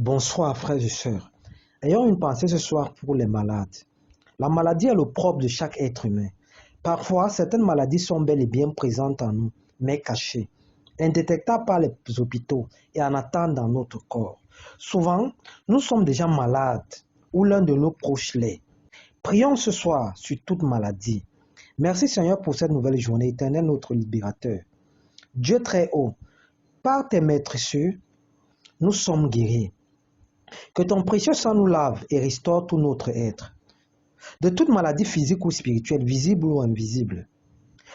Bonsoir frères et sœurs. Ayons une pensée ce soir pour les malades. La maladie est le propre de chaque être humain. Parfois, certaines maladies sont bel et bien présentes en nous, mais cachées, indétectables par les hôpitaux et en attente dans notre corps. Souvent, nous sommes déjà malades ou l'un de nos proches l'est. Prions ce soir sur toute maladie. Merci Seigneur pour cette nouvelle journée, Éternel notre libérateur. Dieu très haut, par tes maîtres précieux, nous sommes guéris. Que ton précieux sang nous lave et restaure tout notre être. De toute maladie physique ou spirituelle, visible ou invisible.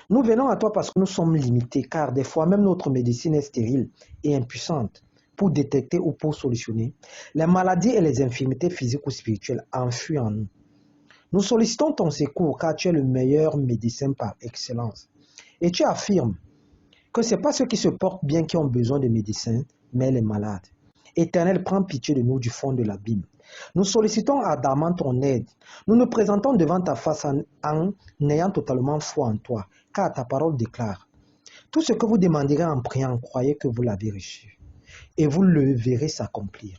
Nous venons à toi parce que nous sommes limités, car des fois même notre médecine est stérile et impuissante pour détecter ou pour solutionner les maladies et les infirmités physiques ou spirituelles enfuies en nous. Nous sollicitons ton secours car tu es le meilleur médecin par excellence. Et tu affirmes que ce n'est pas ceux qui se portent bien qui ont besoin de médecins, mais les malades. Éternel, prends pitié de nous du fond de l'abîme. Nous sollicitons ardemment ton aide. Nous nous présentons devant ta face en ayant totalement foi en toi, car ta parole déclare: tout ce que vous demanderez en priant, croyez que vous l'avez reçu, et vous le verrez s'accomplir.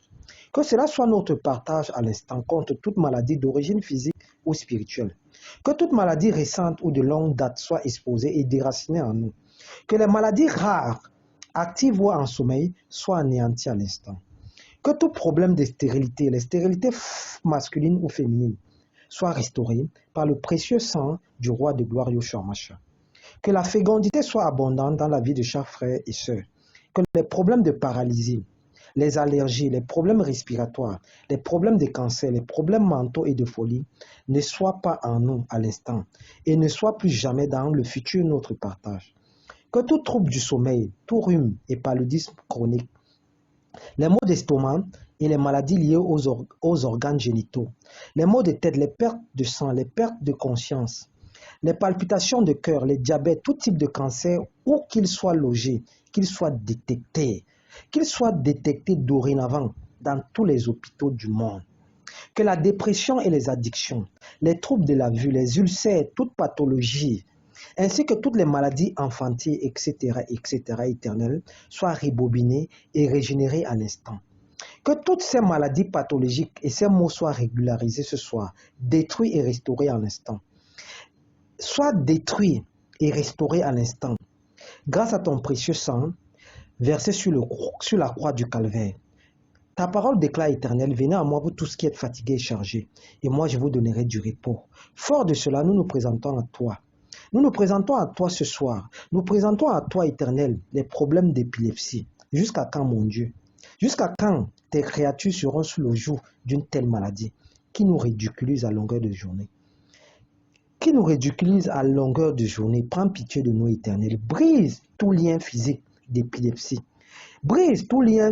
Que cela soit notre partage à l'instant contre toute maladie d'origine physique ou spirituelle. Que toute maladie récente ou de longue date soit exposée et déracinée en nous. Que les maladies rares, actives ou en sommeil, soient anéanties à l'instant. Que tout problème de stérilité, les stérilités masculines ou féminines, soit restauré par le précieux sang du roi de gloire Yeshua Mashiach. Que la fécondité soit abondante dans la vie de chaque frère et sœur. Que les problèmes de paralysie, les allergies, les problèmes respiratoires, les problèmes de cancer, les problèmes mentaux et de folie ne soient pas en nous à l'instant et ne soient plus jamais dans le futur notre partage. Que tout trouble du sommeil, tout rhume et paludisme chronique, les maux d'estomac et les maladies liées aux organes génitaux, les maux de tête, les pertes de sang, les pertes de conscience, les palpitations de cœur, les diabètes, tout type de cancer, où qu'ils soient logés, qu'ils soient détectés dorénavant dans tous les hôpitaux du monde. Que la dépression et les addictions, les troubles de la vue, les ulcères, toute pathologie, ainsi que toutes les maladies enfantiles, etc., éternelles, soient rebobinées et régénérées à l'instant. Que toutes ces maladies pathologiques et ces maux soient régularisés ce soir, détruits et restaurés à l'instant. Soient détruits et restaurés à l'instant, grâce à ton précieux sang, versé sur la croix du calvaire. Ta parole déclare, Éternel, venez à moi vous tous qui êtes fatigués et chargés, et moi je vous donnerai du repos. Fort de cela, nous nous présentons à toi. Nous nous présentons à toi ce soir. Nous présentons à toi, Éternel, les problèmes d'épilepsie. Jusqu'à quand, mon Dieu? Jusqu'à quand tes créatures seront sous le joug d'une telle maladie qui nous ridiculise à longueur de journée? Qui nous ridiculise à longueur de journée? Prends pitié de nous, Éternel. Brise tout lien physique d'épilepsie. Brise tout lien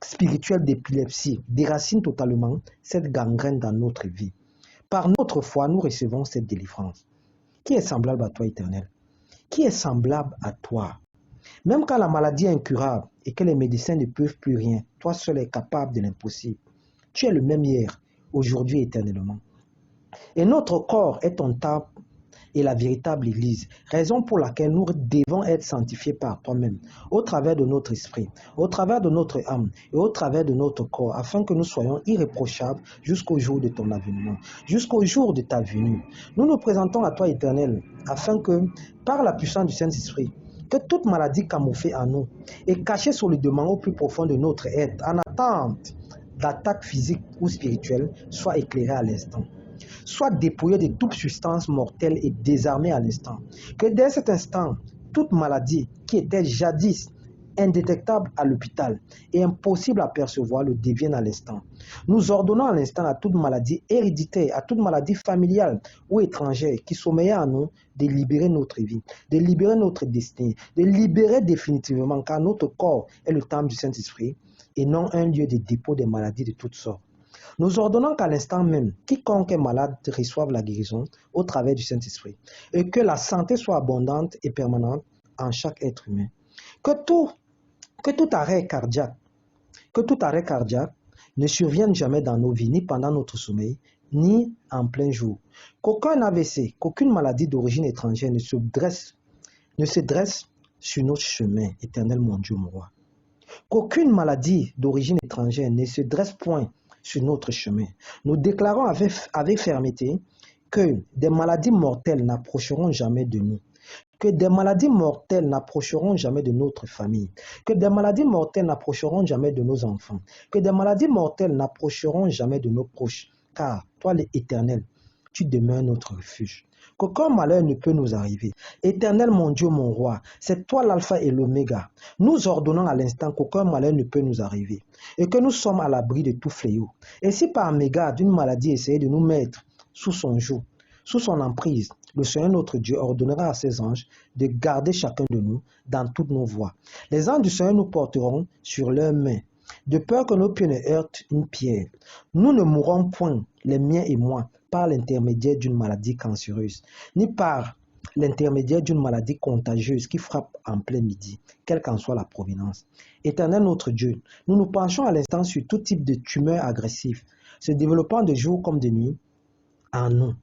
spirituel d'épilepsie. Déracine totalement cette gangrène dans notre vie. Par notre foi, nous recevons cette délivrance. Qui est semblable à toi, Éternel? Qui est semblable à toi? Même quand la maladie est incurable et que les médecins ne peuvent plus rien, toi seul es capable de l'impossible. Tu es le même hier, aujourd'hui, éternellement. Et notre corps est ton temple et la véritable Église, raison pour laquelle nous devons être sanctifiés par toi-même, au travers de notre esprit, au travers de notre âme et au travers de notre corps, afin que nous soyons irréprochables jusqu'au jour de ton avènement, jusqu'au jour de ta venue. Nous nous présentons à toi, Éternel, afin que, par la puissance du Saint-Esprit, que toute maladie camouflée en nous et cachée sur le demande au plus profond de notre être, en attente d'attaque physique ou spirituelle, soit éclairée à l'instant. Soit dépouillé de toute substance mortelle et désarmé à l'instant. Que dès cet instant, toute maladie qui était jadis indétectable à l'hôpital et impossible à percevoir le devienne à l'instant. Nous ordonnons à l'instant à toute maladie héréditaire, à toute maladie familiale ou étrangère qui sommeillait en nous de libérer notre vie, de libérer notre destinée, de libérer définitivement, car notre corps est le temple du Saint-Esprit et non un lieu de dépôt des maladies de toutes sortes. Nous ordonnons qu'à l'instant même, quiconque est malade reçoive la guérison au travers du Saint-Esprit et que la santé soit abondante et permanente en chaque être humain. Que tout arrêt cardiaque ne survienne jamais dans nos vies, ni pendant notre sommeil, ni en plein jour. Qu'aucun AVC, qu'aucune maladie d'origine étrangère ne se dresse sur notre chemin, Éternel mon Dieu, mon roi. qu'aucune maladie d'origine étrangère ne se dresse point sur notre chemin. Nous déclarons avec fermeté que des maladies mortelles n'approcheront jamais de nous, que des maladies mortelles n'approcheront jamais de notre famille, que des maladies mortelles n'approcheront jamais de nos enfants, que des maladies mortelles n'approcheront jamais de nos proches, car toi l'Éternel, tu demeures notre refuge. Qu'aucun malheur ne peut nous arriver. Éternel, mon Dieu, mon roi, c'est toi l'alpha et l'oméga. Nous ordonnons à l'instant qu'aucun malheur ne peut nous arriver et que nous sommes à l'abri de tout fléau. Et si par mégarde une maladie essayait de nous mettre sous son joug, sous son emprise, le Seigneur notre Dieu ordonnera à ses anges de garder chacun de nous dans toutes nos voies. Les anges du Seigneur nous porteront sur leurs mains, de peur que nos pieds ne heurtent une pierre. Nous ne mourrons point, les miens et moi, par l'intermédiaire d'une maladie cancéreuse, ni par l'intermédiaire d'une maladie contagieuse qui frappe en plein midi, quelle qu'en soit la provenance. Éternel notre Dieu, nous nous penchons à l'instant sur tout type de tumeur agressive, se développant de jour comme de nuit en nous.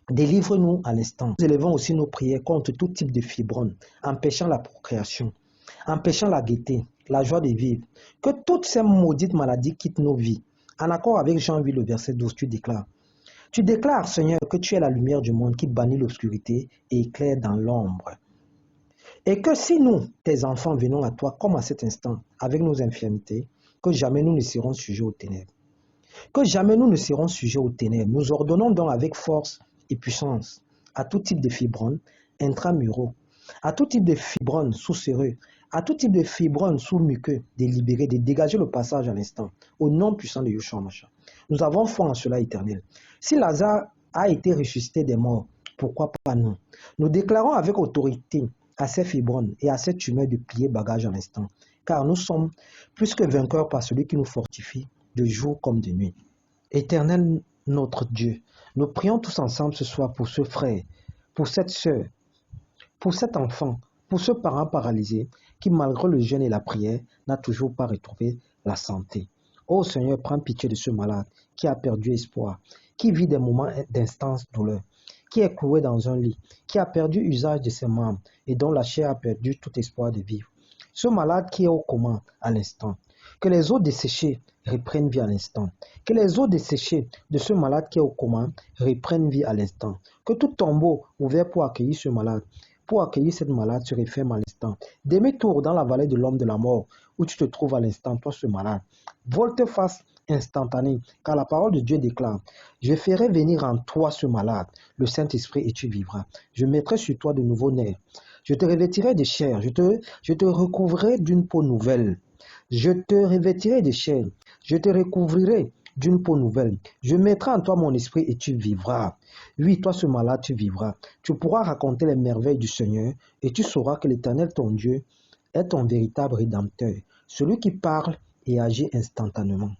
Délivre-nous à l'instant. Nous élevons aussi nos prières contre tout type de fibrome, empêchant la procréation, empêchant la gaieté, la joie de vivre. Que toutes ces maudites maladies quittent nos vies. En accord avec Jean 8, le verset 12, tu déclares, Seigneur, que tu es la lumière du monde qui bannit l'obscurité et éclaire dans l'ombre. Et que si nous, tes enfants, venons à toi comme à cet instant, avec nos infirmités, que jamais nous ne serons sujets aux ténèbres. Que jamais nous ne serons sujets aux ténèbres. Nous ordonnons donc avec force et puissance à tout type de fibromes intramuraux, à tout type de fibromes sous-séreux, à tout type de fibromes sous-muqueux, de libérer, de dégager le passage à l'instant, au nom puissant de Yeshua Mashiach. Nous avons foi en cela, Éternel. Si Lazare a été ressuscité des morts, pourquoi pas nous? Nous déclarons avec autorité à ces fibromes et à cette tumeur de plier bagage à l'instant, car nous sommes plus que vainqueurs par celui qui nous fortifie de jour comme de nuit. Éternel notre Dieu, nous prions tous ensemble ce soir pour ce frère, pour cette sœur, pour cet enfant, pour ce parent paralysé qui, malgré le jeûne et la prière, n'a toujours pas retrouvé la santé. Ô Seigneur, prends pitié de ce malade qui a perdu espoir, qui vit des moments d'instance douleur, qui est cloué dans un lit, qui a perdu usage de ses membres et dont la chair a perdu tout espoir de vivre. Ce malade qui est au coma à l'instant, que les eaux desséchées reprennent vie à l'instant. Que les eaux desséchées de ce malade qui est au coma reprennent vie à l'instant. Que tout tombeau ouvert pour accueillir ce malade, pour accueillir cette malade, se referme à l'instant. Demi-tour dans la vallée de l'homme de la mort, où tu te trouves à l'instant, toi ce malade. Volte-face instantanée, car la parole de Dieu déclare, je ferai venir en toi ce malade, le Saint-Esprit, et tu vivras. Je mettrai sur toi de nouveaux nerfs. Je te revêtirai de chair, je te recouvrirai d'une peau nouvelle. Je te revêtirai de chair, je te recouvrirai d'une peau nouvelle. Je mettrai en toi mon esprit et tu vivras. Oui, toi ce malade, tu vivras. Tu pourras raconter les merveilles du Seigneur et tu sauras que l'Éternel, ton Dieu, est ton véritable rédempteur, celui qui parle et agit instantanément.